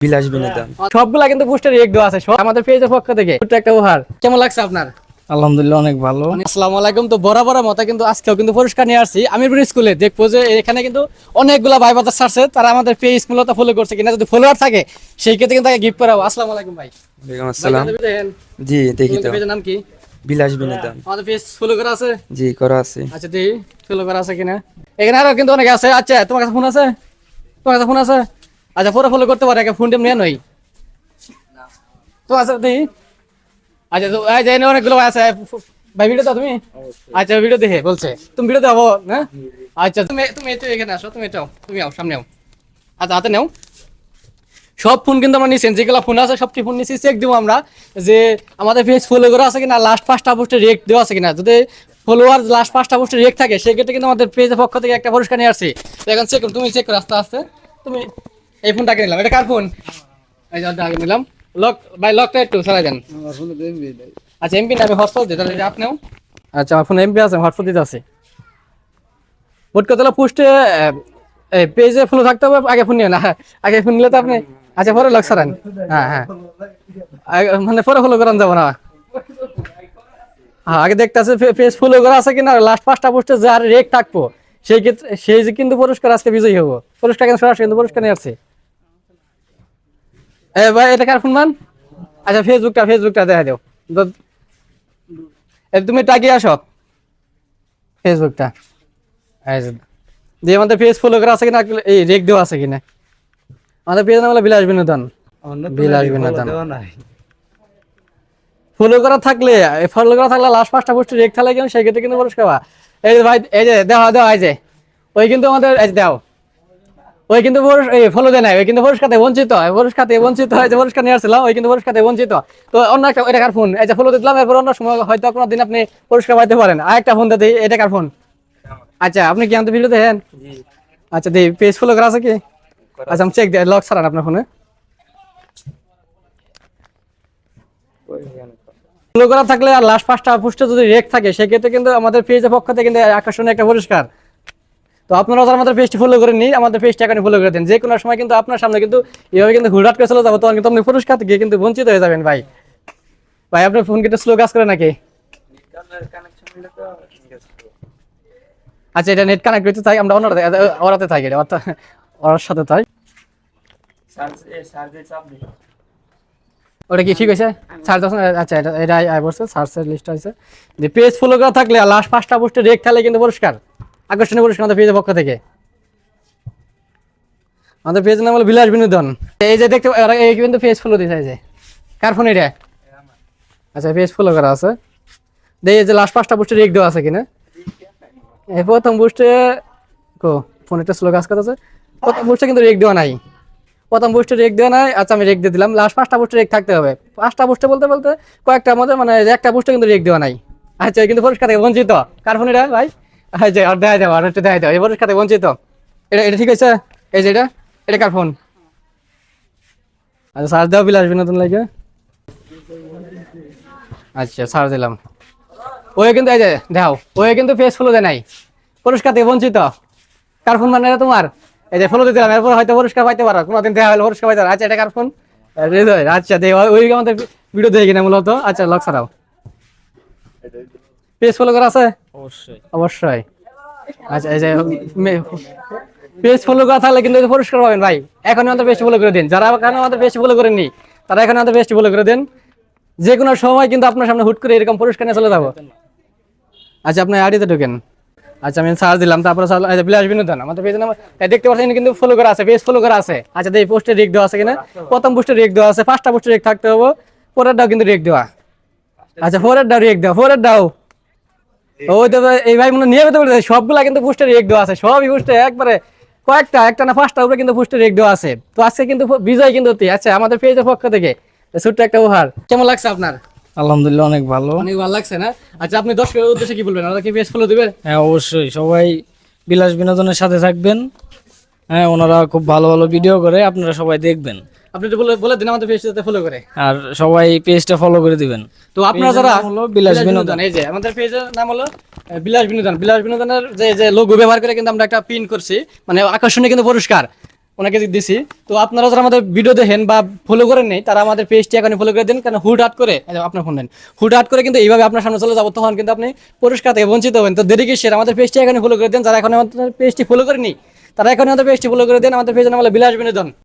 বিলাস বিনোদন সবগুলা কিন্তু পোস্টারে এক দেওয়া আছে আমাদের পেজের পক্ষ থেকে ছোট্ট একটা উপহার। কেমন লাগছে আপনার? আলহামদুলিল্লাহ অনেক ভালো। আসসালামু আলাইকুম। তো বরাবর মতো কিন্তু আজকেও কিন্তু পুরস্কার নিয়ে আসছি আমিরপুর স্কুলে। দেখবো যে এখানে কিন্তু অনেকগুলা ভাই বাজার ছাড়ছে, তারা আমাদের পেজ মূলত ফলো করছে কিনা, যদি ফলোয়ার থাকে সেই ক্ষেত্রে কিন্তু তাকে গিফট করাবো। আসসালামু আলাইকুম ভাই। ওয়ালাইকুম আসসালাম। জি দেখি তো। পেজের নাম কি? বিলাস বিনোদন। আমাদের পেজ ফলো করা আছে? জি করা আছে। আচ্ছা দেখি ফলো করা আছে কিনা। এখানে আরো কিন্তু অনেকে আছে। আচ্ছা তোমার কাছে ফোন আছে? তোমার কাছে ফোন আছে? আচ্ছা পরে ফলো করতে পারে, ফোন টেম নিয়ে নই তো আছে দেখি। আচ্ছা তো এই যে অনেকগুলো আছে ভাই, ভিডিও দাও তুমি। আচ্ছা ভিডিও দেখে বলছে তুমি ভিডিও দাও না। আচ্ছা তুমি তুমি একটু এখানে আসো, তুমি এটাও তুমি আও সামনে আও। আচ্ছা হাতে নাও। সব ফোন কিন্তু আমরা নিচ্ছেন, যেগুলো ফোন আছে সবটি ফোন নিচ্ছি, চেক দিব আমরা যে আমাদের পেজ ফলো করা আছে কিনা, লাস্ট 5টা পোস্টে রেক দেওয়া আছে কিনা। যদি ফলোয়ার লাস্ট 5টা পোস্টে রেক থাকে সেক্ষেত্রে কিন্তু আমাদের পেজের পক্ষ থেকে একটা পুরস্কার নিয়ে আসছি। তো এখন চেক করুন, তুমি চেক করো আস্তে আস্তে। তুমি এই ফোনটাকে নিলাম, এটা কার ফোন? এই যে আগে নিলাম। লক ভাই, লকটা একটু সরাই দেন। আচ্ছা এমপি না, আমি হটস্পট দিই তাহলে আপনিও। আচ্ছা আমার ফোনে এমপি আছে, হটস্পট দিতে আছে। মোট কথা হলো পোস্টে পেজে ফলো থাকতে হবে, আগে ফোন নিও না। আগে ফোন নিলে তো আপনি আচ্ছা পরে লক সরান। হ্যাঁ হ্যাঁ মানে পরে ফলো করান যাব না। হ্যাঁ আগে দেখতে আছে পেজ ফলো করা আছে কিনা, লাস্ট 5টা পোস্টে যার রেক থাকবো সেই ক্ষেত্রে সেই যে কিন্তু পুরস্কার আজকে বিজয়ী হবো। পুরস্কার কিন্তু সরাসরি কিন্তু পুরস্কার নিয়ে আসছে। এ ভাই এটা কার ফোন মান? আচ্ছা ফেসবুকটা দেখা দাও। তুমি টাকিয়ে আসো ফেসবুকটা। যে আমাদের পেজ ফলো করা আছে কিনা, এই রেক দেওয়া আছে কিনা। আমাদের পেজ নাম হলো বিলাস বিনোদন। বিলাস বিনোদন ফলো করা থাকলে লাস্ট 5টা পোস্টে রেক থাকলে কিন্তু সেই ক্ষেত্রে কিন্তু পুরস্কার পাওয়া। এই যে ভাই এই যে দেওয়া এই যে ওই কিন্তু আমাদের এই যে দাও, ওই কিন্তু ফলো দেয় নাই, ওই কিন্তু পুরস্কার থেকে বঞ্চিত হয়। পুরস্কার থেকে বঞ্চিত হয়, যে পুরস্কার নিয়ে আসছিলাম ওই কিন্তু পুরস্কার থেকে বঞ্চিত। তো অন্য একটা এটা কার ফোন? এই যে ফলো দিলাম, এরপর অন্য সময় হয়তো কোনো দিন আপনি পুরস্কার পাইতে পারেন। আর একটা ফোন দিই, এটা কার ফোন? আচ্ছা আপনি কি আমাদের ভিডিও দেখেন? আচ্ছা দিই, পেজ ফলো করা আছে কি? আচ্ছা আমি চেক দিই, লক ছাড়ান আপনার ফোনে। ফলো করা থাকলে আর লাস্ট 5টা পোস্টে যদি রেক থাকে সেক্ষেত্রে কিন্তু আমাদের পেজের পক্ষ থেকে কিন্তু আকর্ষণীয় একটা পুরস্কার। তো আপনারা যারা আমাদের পেজটি ফলো করে নিন, আমাদের পেজটা এখানে ফলো করে দেন। যে কোনো সময় কিন্তু আপনার সামনে কিন্তু এইভাবে কিন্তু হুটহাট করে চলে যাবো, তখন কিন্তু আপনি পুরস্কার থেকে কিন্তু বঞ্চিত হয়ে যাবেন। ভাই ভাই আপনার ফোন কিন্তু স্লো কাজ করে নাকি? আচ্ছা এটা নেট কানেক্ট করতে চাই আমরা, ওরাতে থাকি, ওর সাথে তাই। ওটা কি ঠিক আছে? আচ্ছা এটা বলছে সার্চের লিস্ট আছে যে পেজ ফলো করা থাকলে আর লাস্ট 5টা পোস্টে রেক থাকলে কিন্তু পুরস্কার, আকর্ষণীয় পুরস্কার আমাদের পেজের পক্ষ থেকে। আমাদের পেজ নাম হলো বিলাস বিনোদন। এই যে দেখতে এই কিন্তু পেজ ফলো দিতে চাইছে, কার ফোন এটা? আচ্ছা পেজ ফলো করা আছে, দেখি যে লাস্ট 5টা পোস্টে রেক দেওয়া আছে কিনা। এই প্রথম পোস্টে ফোন একটা স্লো কাজ করতেছে। প্রথম পোস্টে কিন্তু রেক দেওয়া নাই, প্রথম পোস্টে রেক দেওয়া নাই। আচ্ছা আমি রেক দিয়ে দিলাম, লাস্ট 5টা পোস্টে রেক থাকতে হবে। 5টা পোস্টে বলতে বলতে কয়েকটা মধ্যে মানে একটা পোস্টে কিন্তু রেক দেওয়া নাই। আচ্ছা কিন্তু পুরস্কার থেকে বঞ্চিত। কার ফোন এটা ভাই? আচ্ছা আর দেখা যাও, আর একটু দেখা যাও, এই পুরস্কার থেকে বঞ্চিত। এটা ঠিক আছে? এই যে এটা কার ফোন? আচ্ছা সার্চ দাও বিলাস বিনোদন লাগে। আচ্ছা সার্চ দিলাম, ওই কিন্তু এই যে দাও, ওই কিন্তু পেজ ফলো দেয় নাই, পুরস্কার থেকে বঞ্চিত। কার ফোন মানে তোমার? এই যে ফলো দিতে এরপর হয়তো পুরস্কার পাইতে পারো, কোনোদিন দেখা হলে পুরস্কার পাইতে পারো। আচ্ছা এটা কার ফোন? আচ্ছা দে ওই আমাদের ভিডিও দেখে কিনা মূলত। আচ্ছা লক ছাড়াও, পেজ ফলো করা আছে অবশ্যই। আচ্ছা এই যে পেজ ফলো করা থাকলে কিন্তু পুরস্কার পাবেন ভাই। এখন আমাদের পেজ ফলো করে দিন, যারা এখন আমাদের পেজ ফলো করেননি তারা এখন আমাদের পেজ ফলো করে দেন। যে কোনো সময় কিন্তু আপনার সামনে হুট করে এরকম পুরস্কার নিয়ে চলে যাবো। আচ্ছা আপনি আইডিতে ঢোকেন। আচ্ছা আমি সার্চ দিলাম, তারপরে বিলাস বিনোদন আমাদের পেজ নাম দেখতে পাচ্ছেন কিন্তু ফলো করা আছে, পেজ ফলো করা আছে। আচ্ছা এই পোস্টে রেক দেওয়া আছে কিনা, প্রথম পোস্টে রেক দেওয়া আছে, 5টা পোস্টে রেক থাকতে হবে, পরেরটাও কিন্তু রেক দেওয়া। আচ্ছা পরেরটাও রেক দাও, পরেরটাও ওই তো এই ভাই মনে নিয়মিত বলে সবগুলা কিন্তু পোস্টে রেক দেওয়া আছে, সবই পোস্টে একবারে কয়েকটা একটা না 5টা উপরে কিন্তু পোস্টে রেক দেওয়া আছে। তো আজকে কিন্তু বিজয় কিন্তু আচ্ছা আমাদের পেজের পক্ষ থেকে ছোট্ট একটা উপহার। কেমন লাগছে আপনার? আলহামদুলিল্লাহ অনেক ভালো। অনেক ভালো লাগছে না? আচ্ছা আপনি দর্শকের উদ্দেশ্যে কি বলবেন, ওরা কি পেজ ফলো দিবেন? হ্যাঁ অবশ্যই, সবাই বিলাস বিনোদনের সাথে থাকবেন। হ্যাঁ ওনারা খুব ভালো ভালো ভিডিও করে, আপনারা সবাই দেখবেন। আপনি তো বলে দিন আমাদের পেজটাতে ফলো করে, আর সবাই পেজটা ফলো করে দিবেন। তো আপনারা যারা হলো বিলাস বিনোদন, এই যে আমাদের পেজের নাম হলো বিলাস বিনোদনের যে লোগো ব্যবহার করে কিন্তু আমরা একটা পিন করছি, মানে আকর্ষণীয় কিন্তু পুরস্কার। ওনাকে দিছি। তো আপনারা যারা আমাদের ভিডিও দেখেন বা ফলো করেন নেই তারা আমাদের পেজটি এখন ফলো করে দিন, কারণ হুটহাট করে আপনার ফোন দেন হুটহাট করে কিন্তু এইভাবে আপনার সামনে চলে যাবো, তখন কিন্তু আপনি পুরস্কার থেকে বঞ্চিত হবেন। তো দেরি কিসের, আমাদের পেজটি এখন ফলো করে দেন। যারা এখন আমাদের পেজটি ফলো করেনি তারা এখন আমাদের পেজটি ফলো করে দেন। আমাদের পেজের নাম হলো বিলাস বিনোদন।